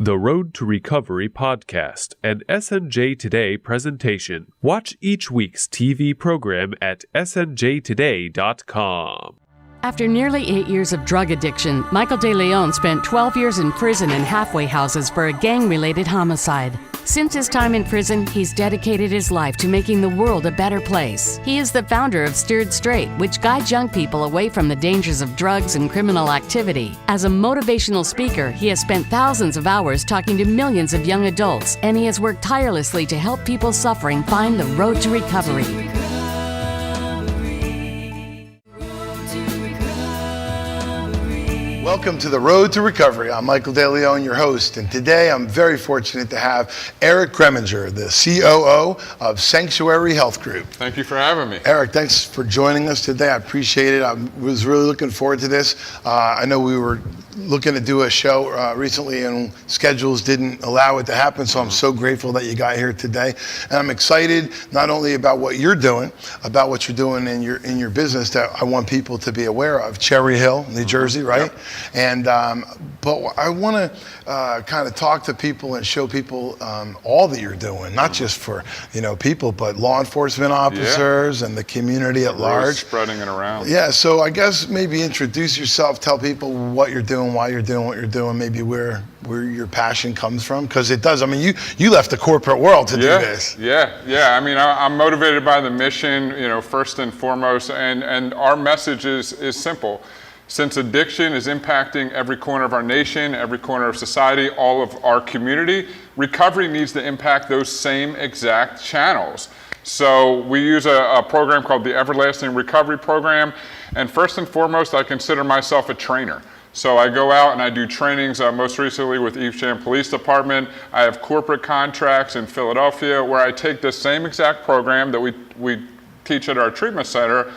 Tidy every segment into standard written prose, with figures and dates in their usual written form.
The Road to Recovery podcast, an SNJ Today presentation. Watch each week's TV program at snjtoday.com. After nearly 8 years of drug addiction, Michael De Leon spent 12 years in prison and halfway houses for a gang-related homicide. Since his time in prison, he's dedicated his life to making the world a better place. He is the founder of Steered Straight, which guides young people away from the dangers of drugs and criminal activity. As a motivational speaker, he has spent thousands of hours talking to millions of young adults, and he has worked tirelessly to help people suffering find the road to recovery. Welcome to The Road to Recovery. I'm Michael De Leon, your host, and today I'm very fortunate to have Eric Gremminger, the COO of Sanctuary Health Group. Thank you for having me. Eric, thanks for joining us today. I appreciate it. I was really looking forward to this. I know we were looking to do a show recently and schedules didn't allow it to happen, so I'm so grateful that you got here today. And I'm excited not only about what you're doing, about what you're doing in your business that I want people to be aware of. Cherry Hill, New Jersey, right? Yep. And but I want to kind of talk to people and show people all that you're doing, not just for people, but law enforcement officers and the community at large. Really spreading it around. Yeah, so I guess maybe introduce yourself, tell people what you're doing, why you're doing what you're doing, maybe where your passion comes from, because it does. I mean, you left the corporate world to do this. Yeah. I mean, I'm motivated by the mission, first and foremost, and our message is simple. Since addiction is impacting every corner of our nation, every corner of society, all of our community, recovery needs to impact those same exact channels. So we use a program called the Everlasting Recovery Program, and first and foremost, I consider myself a trainer. So I go out and I do trainings, most recently with Evesham Police Department. I have corporate contracts in Philadelphia where I take this same exact program that we teach at our treatment center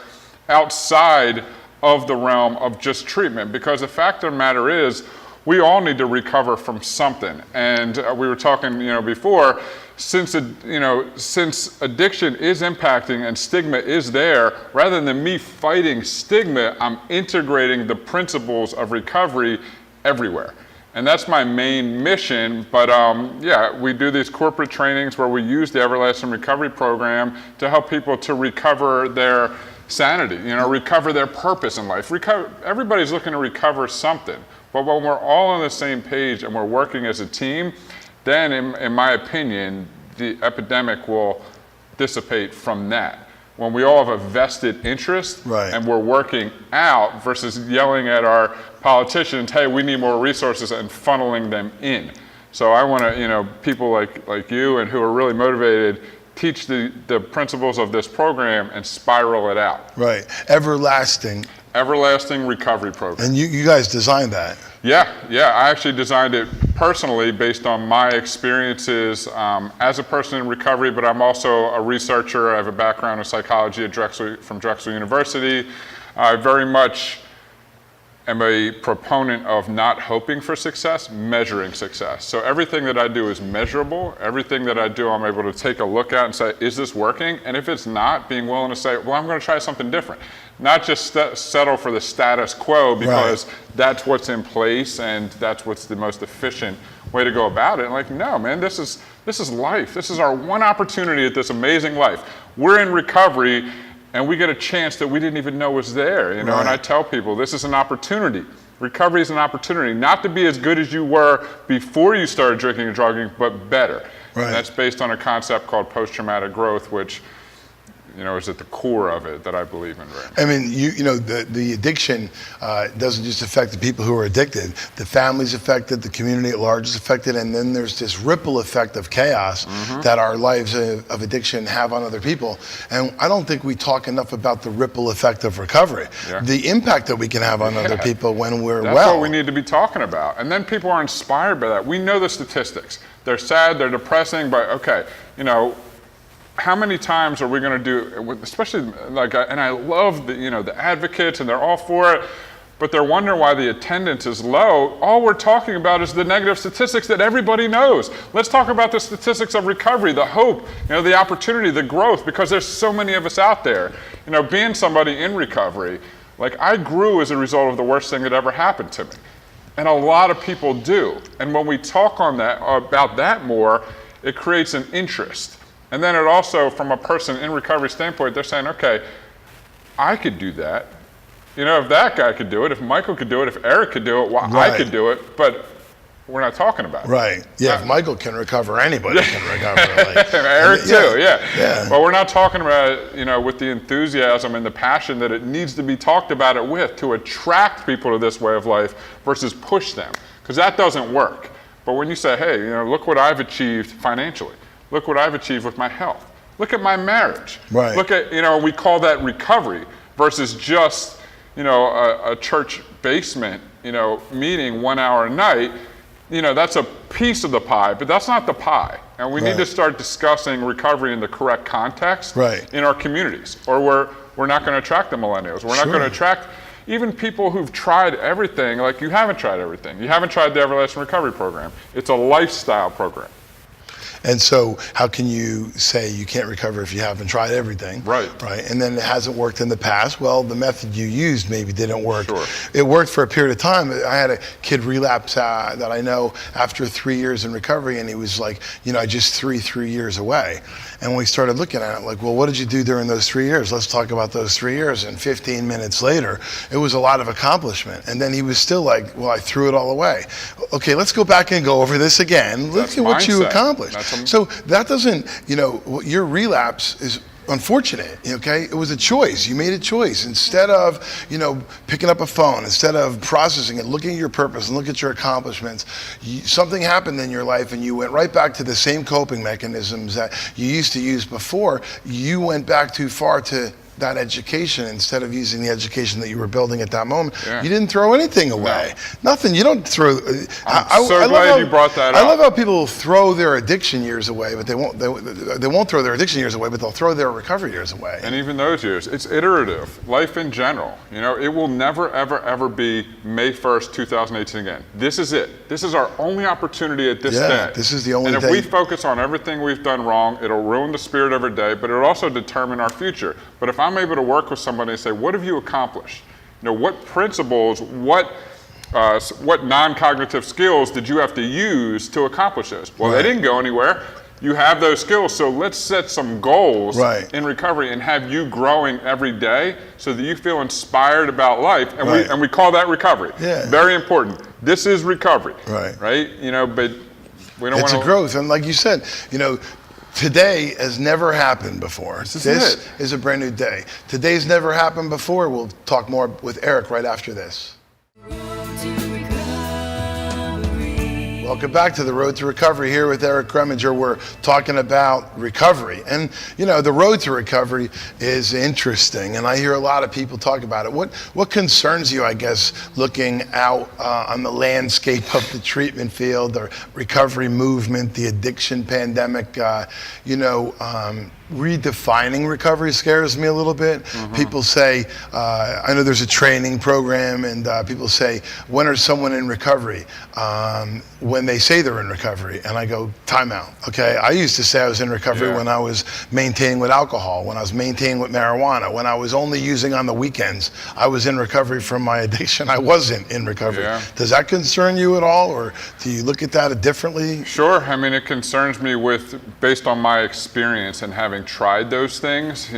outside of the realm of just treatment, because the fact of the matter is we all need to recover from something. And we were talking before, since addiction is impacting and stigma is there, rather than me fighting stigma, I'm integrating the principles of recovery everywhere. And that's my main mission. But we do these corporate trainings where we use the Everlasting Recovery Program to help people to recover their sanity, recover their purpose in life. Everybody's looking to recover something. But when we're all on the same page and we're working as a team, then in my opinion, the epidemic will dissipate from that. When we all have a vested interest and we're working out versus yelling at our politicians, hey, we need more resources, and funneling them in. So I want to, people like you and who are really motivated, teach the principles of this program and spiral it out. Right. Everlasting Recovery Program. And you guys designed that. Yeah. I actually designed it personally based on my experiences as a person in recovery, but I'm also a researcher. I have a background in psychology from Drexel University. I very much am a proponent of not hoping for success, measuring success. So everything that I do is measurable. Everything that I do, I'm able to take a look at and say, is this working? And if it's not, being willing to say, well, I'm going to try something different. Not just settle for the status quo because that's what's in place and that's what's the most efficient way to go about it. And no, man, this is life. This is our one opportunity at this amazing life. We're in recovery, and we get a chance that we didn't even know was there, And I tell people, this is an opportunity. Recovery is an opportunity, not to be as good as you were before you started drinking and drugging, but better. Right. And that's based on a concept called post-traumatic growth, which is at the core of it that I believe in. Right? I mean, the addiction doesn't just affect the people who are addicted. The family's affected, the community at large is affected, and then there's this ripple effect of chaos that our lives of addiction have on other people. And I don't think we talk enough about the ripple effect of recovery, the impact that we can have on other people when we're That's what we need to be talking about. And then people are inspired by that. We know the statistics. They're sad, they're depressing, but how many times are we going to do, especially and I love the advocates and they're all for it, but they're wondering why the attendance is low. All we're talking about is the negative statistics that everybody knows. Let's talk about the statistics of recovery, the hope, the opportunity, the growth, because there's so many of us out there. Being somebody in recovery, I grew as a result of the worst thing that ever happened to me. And a lot of people do. And when we talk about that more, it creates an interest. And then it also, from a person in recovery standpoint, they're saying, okay, I could do that. If that guy could do it, if Michael could do it, if Eric could do it, well, Right. I could do it, but we're not talking about it. Right. Yeah. If Michael can recover, anybody can recover. Like, Eric too, Yeah. But we're not talking about, with the enthusiasm and the passion that it needs to be talked about it with to attract people to this way of life versus push them, because that doesn't work. But when you say, hey, look what I've achieved financially. Look what I've achieved with my health. Look at my marriage. Right. Look at, we call that recovery versus just, a church basement, meeting 1 hour a night. That's a piece of the pie, but that's not the pie. And we need to start discussing recovery in the correct context in our communities, or we're not going to attract the millennials. We're not going to attract even people who've tried everything. Like, you haven't tried everything. You haven't tried the Everlasting Recovery Program. It's a lifestyle program. And so how can you say you can't recover if you haven't tried everything? Right. And then it hasn't worked in the past. Well, the method you used maybe didn't work. Sure. It worked for a period of time. I had a kid relapse that I know after 3 years in recovery, and he was like, I just threw 3 years away. And we started looking at it like, well, what did you do during those 3 years? Let's talk about those 3 years. And 15 minutes later, it was a lot of accomplishment. And then he was still like, well, I threw it all away. Okay, let's go back and go over this again. Look at what you accomplished. So that doesn't, your relapse is unfortunate, okay? It was a choice. You made a choice. Instead of, picking up a phone, instead of processing it, looking at your purpose and look at your accomplishments, something happened in your life and you went right back to the same coping mechanisms that you used to use before. You went back too far to that education instead of using the education that you were building at that moment. Yeah. You didn't throw anything away. No. Nothing. You don't throw. I'm so glad you brought that up. I love how people throw their addiction years away, but they won't throw their addiction years away, but they'll throw their recovery years away. And even those years, it's iterative. Life in general, it will never, ever, ever be May 1st, 2018 again. This is it. This is our only opportunity at this day. This is the only And if day. we focus on everything we've done wrong, it'll ruin the spirit of our day, but it'll also determine our future. But if I'm able to work with somebody and say, what have you accomplished? What principles, what non-cognitive skills did you have to use to accomplish this? Well, they didn't go anywhere. You have those skills, so let's set some goals in recovery and have you growing every day so that you feel inspired about life. And we call that recovery. Yeah. Very important. This is recovery. Right? But we don't want to. It's a growth, and like you said, today has never happened before. This is a brand new day. Today's never happened before. We'll talk more with Eric right after this. Welcome back to the Road to Recovery here with Eric Gremminger. We're talking about recovery. And, the road to recovery is interesting. And I hear a lot of people talk about it. What concerns you, I guess, looking out on the landscape of the treatment field, the recovery movement, the addiction pandemic, redefining recovery scares me a little bit. Mm-hmm. People say, I know there's a training program, and people say, when is someone in recovery? When they say they're in recovery, and I go, time out, okay? I used to say I was in recovery when I was maintaining with alcohol, when I was maintaining with marijuana, when I was only using on the weekends. I was in recovery from my addiction. I wasn't in recovery. Yeah. Does that concern you at all, or do you look at that differently? Sure. I mean, it concerns me based on my experience and having tried those things.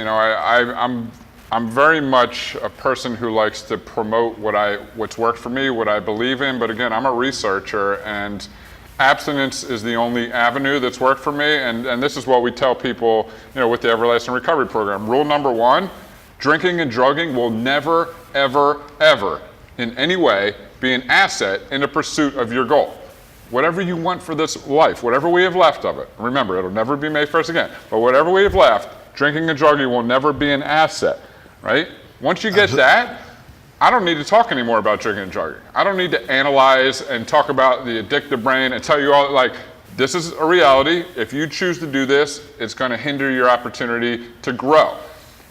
I'm very much a person who likes to promote what's worked for me, what I believe in. But again, I'm a researcher, and abstinence is the only avenue that's worked for me. And this is what we tell people, with the Everlasting Recovery Program. Rule number 1, drinking and drugging will never, ever, ever in any way be an asset in the pursuit of your goal. Whatever you want for this life, whatever we have left of it, remember, it'll never be May 1st again, but whatever we have left, drinking and drugging will never be an asset, right? Once you get that, I don't need to talk anymore about drinking and drugging. I don't need to analyze and talk about the addictive brain and tell you all, this is a reality. If you choose to do this, it's going to hinder your opportunity to grow.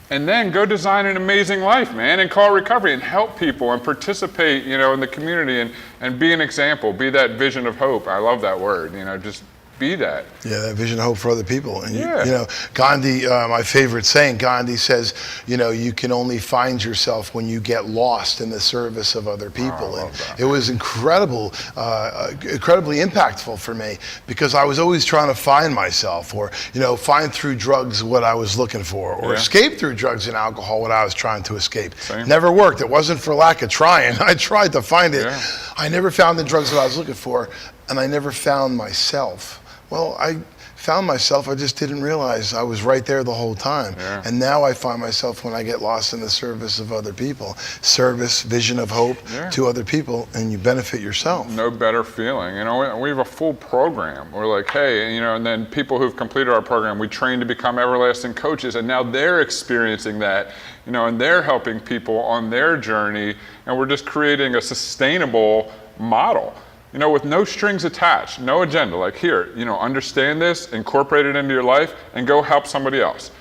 And then go design an amazing life, man, and call it recovery and help people and participate, in the community and be an example, be that vision of hope. I love that word, just be that. Yeah, that vision of hope for other people. And Yeah. you know, Gandhi, my favorite saying, Gandhi says, you know, you can only find yourself when you get lost in the service of other people. And it was incredibly impactful for me, because I was always trying to find myself, or, you know, find through drugs what I was looking for, or escape through drugs and alcohol what I was trying to escape. Same. Never worked. It wasn't for lack of trying. I tried to find it. Yeah. I never found the drugs that I was looking for, and I never found myself. Well, I found myself, I just didn't realize I was right there the whole time. Yeah. And now I find myself when I get lost in the service of other people. Service, vision of hope to other people, and you benefit yourself. No better feeling. You know, we have a full program. We're like, hey, you know, and then people who've completed our program, we train to become everlasting coaches, and now they're experiencing that, you know, and they're helping people on their journey, and we're just creating a sustainable model. You know, with no strings attached, no agenda. Like, here, you know, understand this, incorporate it into your life, and go help somebody else.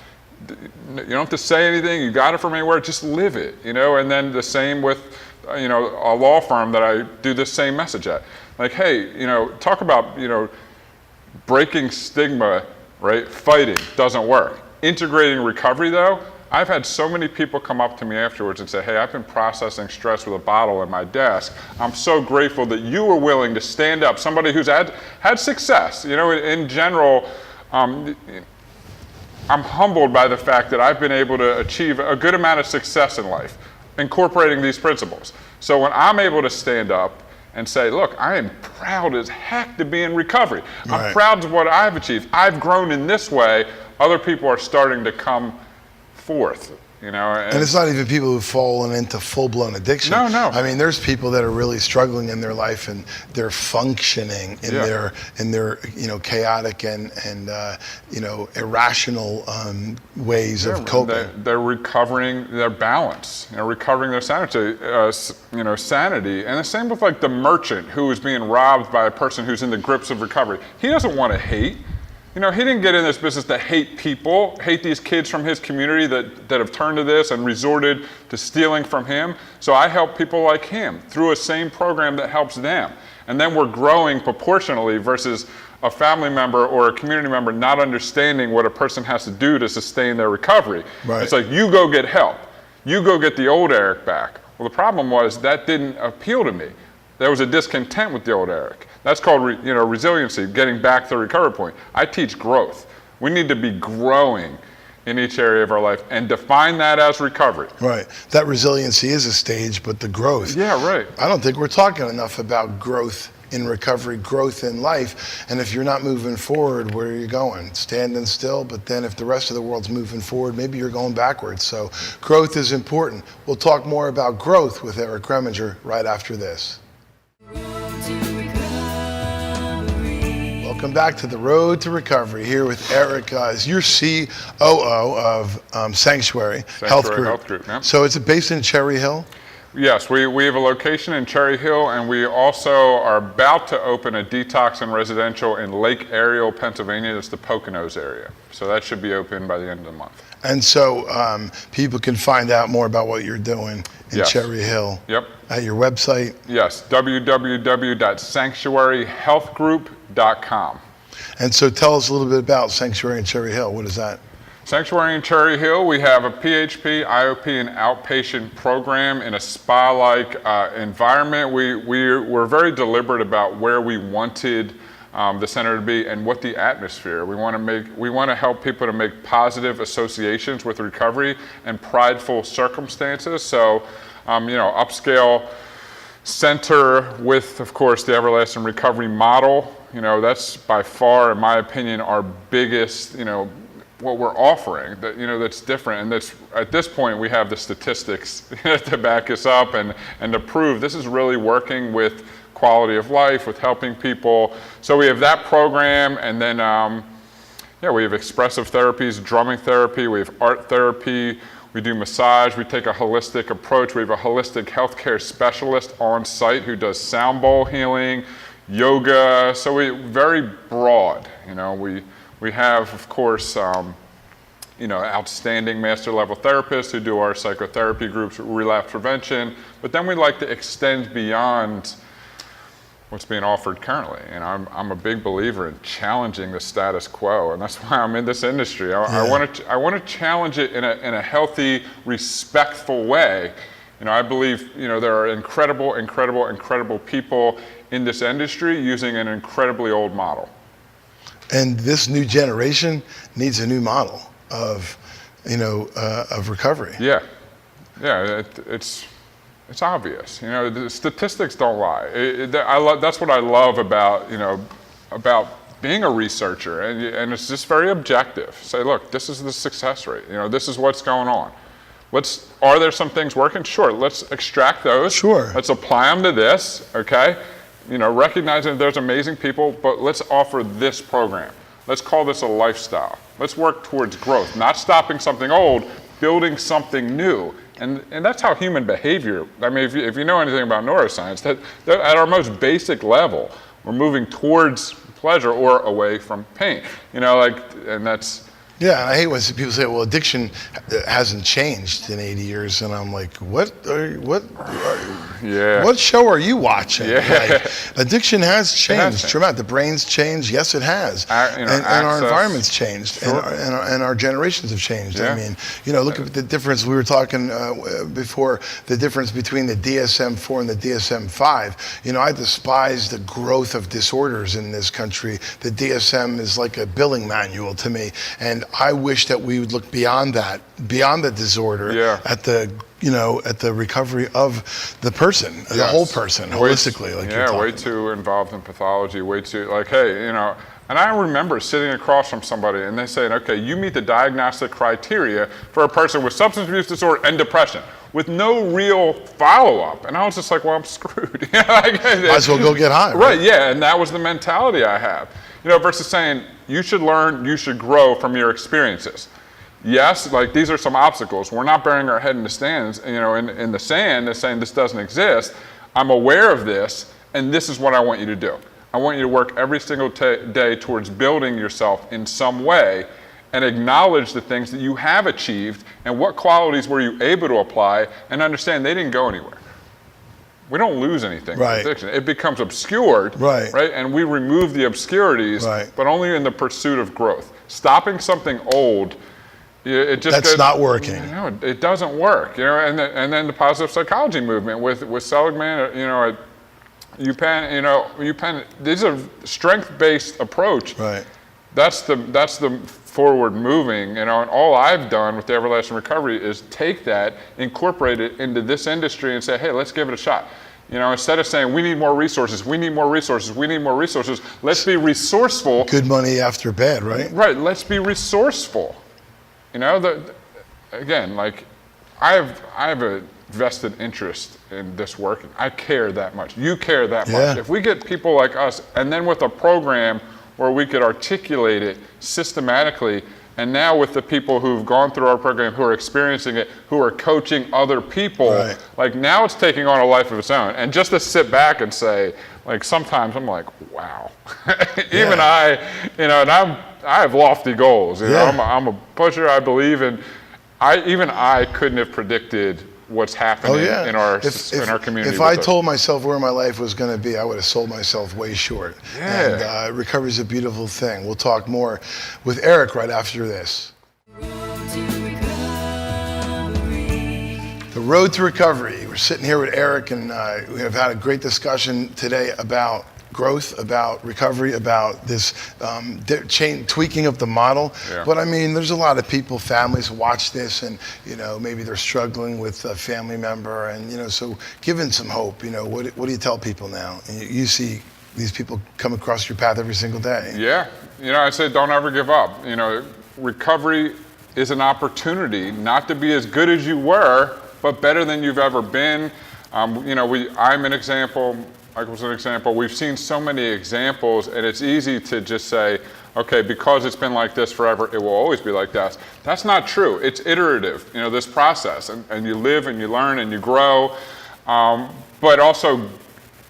You don't have to say anything. You got it from anywhere. Just live it. You know, and then the same with, you know, a law firm that I do the same message at. Like, hey, you know, talk about, you know, breaking stigma, right? Fighting doesn't work. Integrating recovery, though. I've had so many people come up to me afterwards and say, hey, I've been processing stress with a bottle in my desk. I'm so grateful that you were willing to stand up, somebody who's had success. You know, in general, I'm humbled by the fact that I've been able to achieve a good amount of success in life, incorporating these principles. So when I'm able to stand up and say, look, I am proud as heck to be in recovery. I'm proud of what I've achieved. I've grown in this way. Other people are starting to come forth, you know. And it's not even people who've fallen into full-blown addiction. No. I mean, there's people that are really struggling in their life, and they're functioning in their you know, chaotic and you know, irrational ways of coping. They're recovering their balance, you know, recovering their sanity, you know, sanity. And the same with like the merchant who is being robbed by a person who's in the grips of recovery. He doesn't want to hate. You know, he didn't get in this business to hate people, hate these kids from his community that have turned to this and resorted to stealing from him. So I help people like him through a same program that helps them. And then we're growing proportionally versus a family member or a community member not understanding what a person has to do to sustain their recovery. Right. It's like, you go get help. You go get the old Eric back. Well, the problem was that didn't appeal to me. There was a discontent with the old Eric. That's called resiliency, getting back to the recovery point. I teach growth. We need to be growing in each area of our life and define that as recovery. Right. That resiliency is a stage, but the growth. Yeah, right. I don't think we're talking enough about growth in recovery, growth in life. And if you're not moving forward, where are you going? Standing still, but then if the rest of the world's moving forward, maybe you're going backwards. So growth is important. We'll talk more about growth with Eric Gremminger right after this. Welcome back to the Road to Recovery, here with Eric, you're COO of Sanctuary Health Group. Yeah. So it's based in Cherry Hill? Yes, we have a location in Cherry Hill, and we also are about to open a detox and residential in Lake Ariel, Pennsylvania. That's the Poconos area. So that should be open by the end of the month. And so people can find out more about what you're doing in Cherry Hill. Yep. At your website? Yes, www.sanctuaryhealthgroup.com. And so tell us a little bit about Sanctuary in Cherry Hill. What is that? Sanctuary in Cherry Hill, we have a PHP, IOP, and outpatient program in a spa-like environment. We're very deliberate about where we wanted the center to be and what the atmosphere. We want to help people to make positive associations with recovery and prideful circumstances. So, upscale center with, of course, the Everlasting Recovery model. That's by far, in my opinion, our biggest, what we're offering that's different. And that's, at this point, we have the statistics to back us up and to prove this is really working with quality of life, with helping people. So we have that program, and then we have expressive therapies, drumming therapy, we have art therapy, we do massage, we take a holistic approach. We have a holistic healthcare specialist on site who does sound bowl healing, yoga. So we very broad. We have, of course, outstanding master level therapists who do our psychotherapy groups, relapse prevention, but then we like to extend beyond what's being offered currently. And I'm a big believer in challenging the status quo, and that's why I'm in this industry. I want to challenge it in a healthy, respectful way. I believe there are incredible people in this industry using an incredibly old model. And this new generation needs a new model of recovery. Yeah, it's obvious. The statistics don't lie. That's what I love about being a researcher, and it's just very objective. Say, look, this is the success rate. This is what's going on. Are there some things working? Sure, let's extract those. Sure. Let's apply them to this, okay? Recognizing that there's amazing people, but let's offer this program. Let's call this a lifestyle. Let's work towards growth, not stopping something old, building something new. And that's how human behavior, I mean, if you know anything about neuroscience, that at our most basic level, we're moving towards pleasure or away from pain. And that's... Yeah, and I hate when people say, well, addiction hasn't changed in 80 years, and I'm like, what show are you watching? Yeah. Addiction has changed. It Traumatic. The brain's changed. Yes, it has. And our environment's changed, sure. and our generations have changed. Yeah. I mean, look at the difference. We were talking before, the difference between the DSM-4 and the DSM-5. I despise the growth of disorders in this country. The DSM is like a billing manual to me, and I wish that we would look beyond the disorder, at the recovery of the person, the whole person, holistically. Way too involved in pathology, way too, hey, and I remember sitting across from somebody and they saying, okay, you meet the diagnostic criteria for a person with substance abuse disorder and depression with no real follow-up. And I was just like, well, I'm screwed. Might as well go get high. Right, yeah, and that was the mentality I have. Versus saying, you should learn, you should grow from your experiences. Yes, these are some obstacles. We're not burying our head in the stands, in the sand, and saying this doesn't exist. I'm aware of this, and this is what I want you to do. I want you to work every single day towards building yourself in some way, and acknowledge the things that you have achieved, and what qualities were you able to apply, and understand they didn't go anywhere. We don't lose anything with addiction. It becomes obscured, right? And we remove the obscurities, but only in the pursuit of growth. Stopping something old, that's not working. It doesn't work. And then the positive psychology movement with Seligman, at UPenn, these are strength-based approach. Right. That's the forward moving, and all I've done with the Everlasting Recovery is take that, incorporate it into this industry and say, hey, let's give it a shot. Instead of saying we need more resources, let's be resourceful. Good money after bad, right? Right, let's be resourceful. Again, I have a vested interest in this working. I care that much. You care that much. If we get people like us, and then with a program where we could articulate it systematically, and now with the people who've gone through our program, who are experiencing it, who are coaching other people, now it's taking on a life of its own. And just to sit back and say, sometimes I'm like, wow. Even I, and I have lofty goals. I'm a pusher, I believe, and I couldn't have predicted what's happening in our community. If I told myself where my life was going to be, I would have sold myself way short. Yeah. And recovery is a beautiful thing. We'll talk more with Eric right after this. The Road to Recovery. We're sitting here with Eric, and we have had a great discussion today about growth, about recovery, about this tweaking of the model. But I mean, there's a lot of people, families watch this, and maybe they're struggling with a family member, and so giving some hope. What do you tell people now? And you see these people come across your path every single day. Yeah, I say don't ever give up. Recovery is an opportunity not to be as good as you were, but better than you've ever been. I'm an example. Michael's an example. We've seen so many examples, and it's easy to just say, okay, because it's been like this forever, it will always be like this. That's not true. It's iterative, this process, and you live and you learn and you grow, but also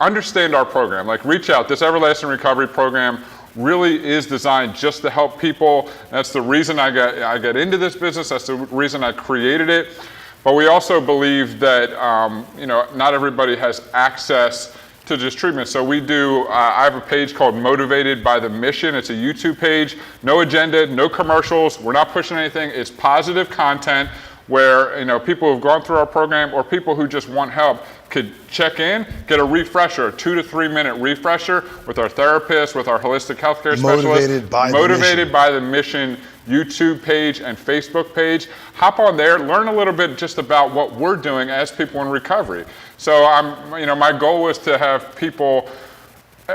understand our program. Reach out. This Everlasting Recovery program really is designed just to help people. That's the reason I got into this business. That's the reason I created it. But we also believe that not everybody has access to just treatment. So we do, I have a page called Motivated by the Mission. It's a YouTube page, no agenda, no commercials. We're not pushing anything. It's positive content where, people who've gone through our program or people who just want help could check in, get a refresher, a 2 to 3 minute refresher with our therapist, with our holistic healthcare specialist. Motivated by the Mission YouTube page and Facebook page. Hop on there, learn a little bit just about what we're doing as people in recovery. So my goal is to have people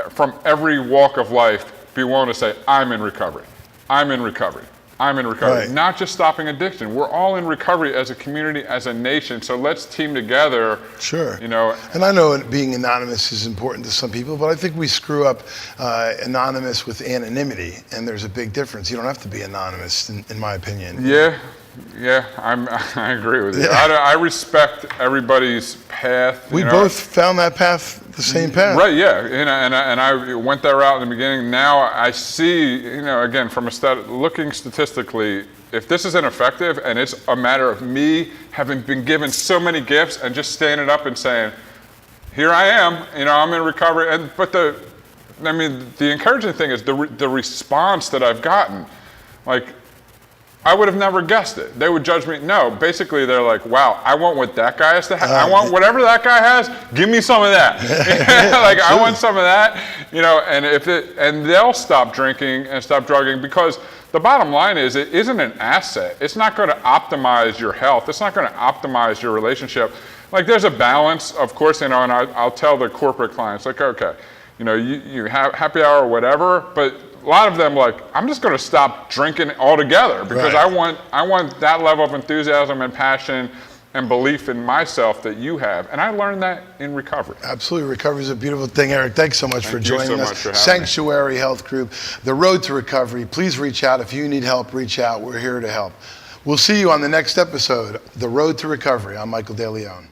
from every walk of life be willing to say, I'm in recovery. I'm in recovery. I'm in recovery. Right. Not just stopping addiction. We're all in recovery as a community, as a nation. So let's team together. Sure. And I know being anonymous is important to some people, but I think we screw up anonymous with anonymity, and there's a big difference. You don't have to be anonymous, in my opinion. Yeah, I agree with you. Yeah. I respect everybody's path. We both found that path, the same path. Right, yeah. And I went that route in the beginning. Now I see, again, from looking statistically, if this is ineffective and it's a matter of me having been given so many gifts and just standing up and saying, here I am, I'm in recovery. But the encouraging thing is the response that I've gotten. Like, I would have never guessed it. They would judge me. No, basically they're like, wow, I want what that guy has to have. I want whatever that guy has. Give me some of that. I want some of that. And they'll stop drinking and stop drugging, because the bottom line is it isn't an asset. It's not going to optimize your health. It's not going to optimize your relationship. Like, there's a balance, of course, and I'll tell the corporate clients, like, okay, you have happy hour or whatever, but a lot of them I'm just going to stop drinking altogether, because right. I want that level of enthusiasm and passion and belief in myself that you have. And I learned that in recovery. Absolutely. Recovery is a beautiful thing. Eric, thanks so much for joining us. Sanctuary Health Group, the road to recovery. Please reach out. If you need help, reach out. We're here to help. We'll see you on the next episode, The Road to Recovery. I'm Michael De Leon.